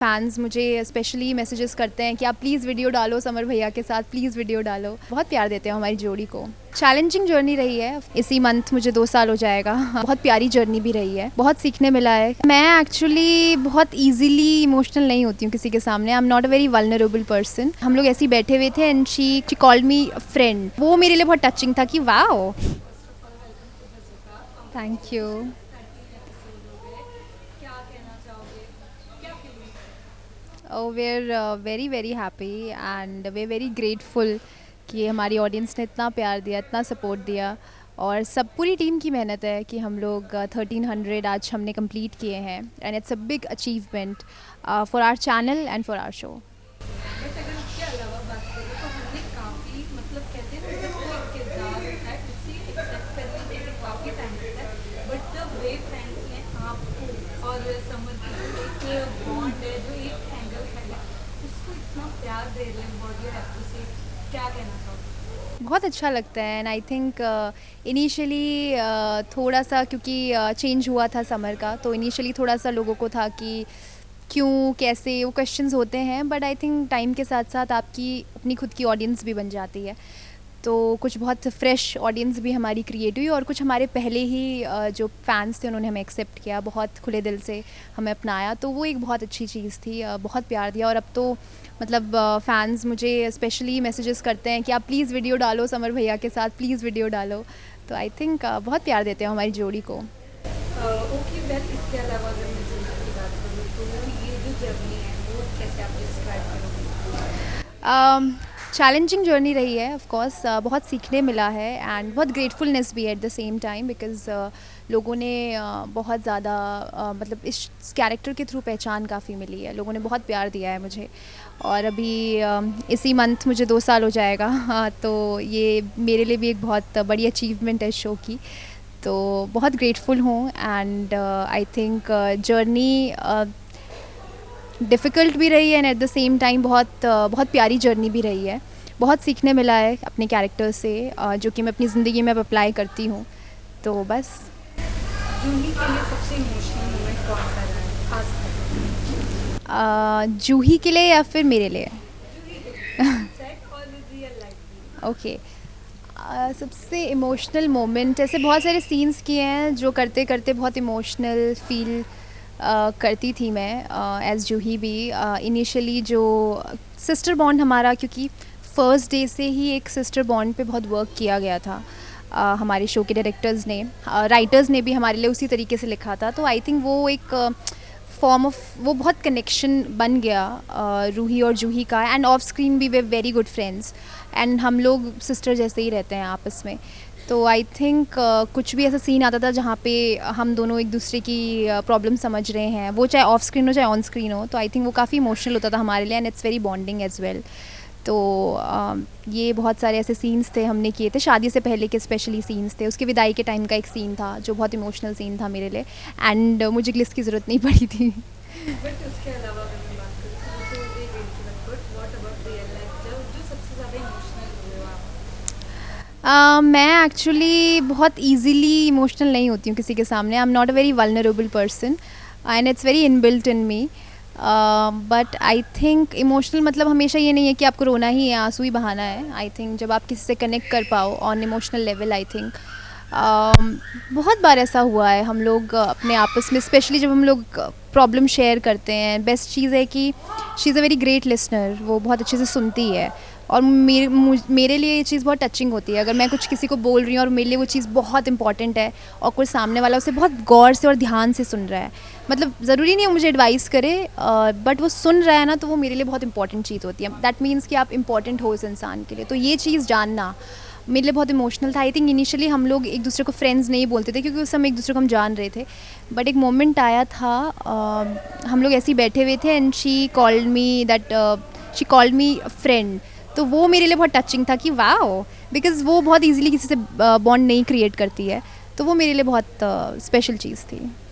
Fans मुझे specially messages करते हैं कि आप प्लीज़ वीडियो डालो समर भैया के साथ, प्लीज़ वीडियो डालो। बहुत प्यार देते हैं हमारी जोड़ी को। चैलेंजिंग जर्नी रही है, इसी मंथ मुझे 2 साल हो जाएगा। बहुत प्यारी जर्नी भी रही है, बहुत सीखने मिला है। मैं एक्चुअली बहुत ईजिली इमोशनल नहीं होती हूँ किसी के सामने। I am not a very vulnerable person. हम लोग ऐसे ही बैठे हुए थे and she called me friend. वो मेरे लिए बहुत टचिंग था कि wow, thank you. Oh, we're very very happy and we're very grateful कि हमारी ऑडियंस ने इतना प्यार दिया, इतना सपोर्ट दिया। और सब पूरी टीम की मेहनत है कि हम लोग 1300 आज हमने कंप्लीट किए हैं and it's a big achievement for our channel and for our show. But अगर उसके अलावा बात करें तो हमने काफ़ी मतलब कहते हैं ना जब कोई किरदार होता है उसे एक्सेप्ट करने के लिए काफ़ी टाइम लगता है। बट द वे फ्रेंड्स ने आपको और समर की एक बॉन्ड है जो एक एंगल है उसको इतना प्यार दे रहे हैं, बहुत यू अप्रिशिएट, क्या कहना चाहोगे? बहुत अच्छा लगता है एंड आई थिंक इनिशियली थोड़ा सा क्योंकि चेंज हुआ था समर का, तो इनिशियली थोड़ा सा लोगों को था कि क्यों कैसे वो क्वेश्चंस होते हैं। बट आई थिंक टाइम के साथ साथ आपकी अपनी खुद की ऑडियंस भी बन जाती है, तो कुछ बहुत फ्रेश ऑडियंस भी हमारी क्रिएट हुई और कुछ हमारे पहले ही जो फैंस थे उन्होंने हमें एक्सेप्ट किया, बहुत खुले दिल से हमें अपनाया, तो वो एक बहुत अच्छी चीज़ थी। बहुत प्यार दिया और अब तो मतलब फैंस मुझे स्पेशली मैसेजेस करते हैं कि आप प्लीज़ वीडियो डालो समर भैया के साथ, प्लीज़ वीडियो डालो। तो आई थिंक बहुत प्यार देते हैं हमारी जोड़ी को। ओके वेल, इसके अलावा अगर मैं जिंदगी की बात करूँ तो ये जो जर्नी है वो कैसे आप डिस्क्राइब करोगे? चैलेंजिंग जर्नी रही है ऑफ कोर्स। बहुत सीखने मिला है एंड बहुत ग्रेटफुलनेस भी है at the same time because लोगों ने बहुत ज़्यादा मतलब इस कैरेक्टर के थ्रू पहचान काफ़ी मिली है, लोगों ने बहुत प्यार दिया है मुझे। और अभी इसी मंथ मुझे 2 साल हो जाएगा। हाँ, तो ये मेरे लिए भी एक बहुत बड़ी अचीवमेंट है इस शो की, तो बहुत ग्रेटफुल हूँ and I think journey difficult भी रही है and at the same time बहुत प्यारी जर्नी भी रही है। बहुत सीखने मिला है अपने कैरेक्टर से, जो कि मैं अपनी ज़िंदगी में अब अप्लाई करती हूँ। तो बस जूही के लिए सबसे इमोशनल मोमेंट कौन सा रहा है खास करके? जूही के लिए या फिर मेरे लिए? सेट और रियल लाइफ? ओके। सबसे इमोशनल मोमेंट ऐसे बहुत सारे सीन्स किए हैं जो करते करते बहुत इमोशनल फील करती थी मैं एज़ जूही भी। इनिशियली जो सिस्टर बॉन्ड हमारा, क्योंकि फर्स्ट डे से ही एक सिस्टर बॉन्ड पे बहुत वर्क किया गया था हमारे शो के डायरेक्टर्स ने, राइटर्स ने भी हमारे लिए उसी तरीके से लिखा था। तो आई थिंक वो एक फॉर्म ऑफ वो बहुत कनेक्शन बन गया रूही और जूही का। एंड ऑफ स्क्रीन भी वे वेरी गुड फ्रेंड्स एंड हम लोग सिस्टर जैसे ही रहते हैं आपस में। तो आई थिंक कुछ भी ऐसा सीन आता था जहाँ पे हम दोनों एक दूसरे की प्रॉब्लम समझ रहे हैं, वो चाहे ऑफ स्क्रीन हो चाहे ऑन स्क्रीन हो, तो आई थिंक वो काफ़ी इमोशनल होता था हमारे लिए and it's very bonding as well. तो ये बहुत सारे ऐसे सीन्स थे हमने किए थे, शादी से पहले के स्पेशली सीन्स थे। उसके विदाई के टाइम का एक सीन था जो बहुत इमोशनल सीन था मेरे लिए एंड मुझे ग्लिस की ज़रूरत नहीं पड़ी थी। बट उसके अलावा अगर मैं बात करूँ तो ये but what about real life जो जो सबसे ज़्यादा इमोशनल हुए हो आप? मैं एक्चुअली बहुत ईजिली इमोशनल नहीं होती हूँ किसी के सामने। I am not a very vulnerable person and it's very inbuilt in me. But I think emotional मतलब हमेशा ये नहीं है कि आपको रोना ही है, आंसू ही बहाना है। आई थिंक जब आप किसी से कनेक्ट कर पाओ on emotional level, I think बहुत बार ऐसा हुआ है हम लोग अपने आपस में, स्पेशली जब हम लोग प्रॉब्लम शेयर करते हैं। बेस्ट चीज़ है कि she is a very great listener, वो बहुत अच्छे से सुनती है और मेरे लिए ये चीज़ बहुत टचिंग होती है। अगर मैं कुछ किसी को बोल रही हूँ और मेरे लिए वो चीज़ बहुत इंपॉर्टेंट है और कोई सामने वाला उसे बहुत गौर से और ध्यान से सुन रहा है, मतलब ज़रूरी नहीं है मुझे एडवाइस करे, बट वो सुन रहा है ना, तो वो मेरे लिए बहुत इंपॉर्टेंट चीज़ होती है। दैट मीन्स कि आप इंपॉर्टेंट हो उस इंसान के लिए। तो ये चीज़ जानना मेरे लिए बहुत इमोशनल था। आई थिंक इनिशियली हम लोग एक दूसरे को फ्रेंड्स नहीं बोलते थे क्योंकि उस समय एक दूसरे को हम जान रहे थे। बट एक मोमेंट आया था, हम लोग ऐसे ही बैठे हुए थे and she called me friend. तो वो मेरे लिए बहुत टचिंग था कि वाओ, बिकॉज़ वो बहुत ईजिली किसी से बॉन्ड नहीं क्रिएट करती है, तो वो मेरे लिए बहुत स्पेशल चीज़ थी।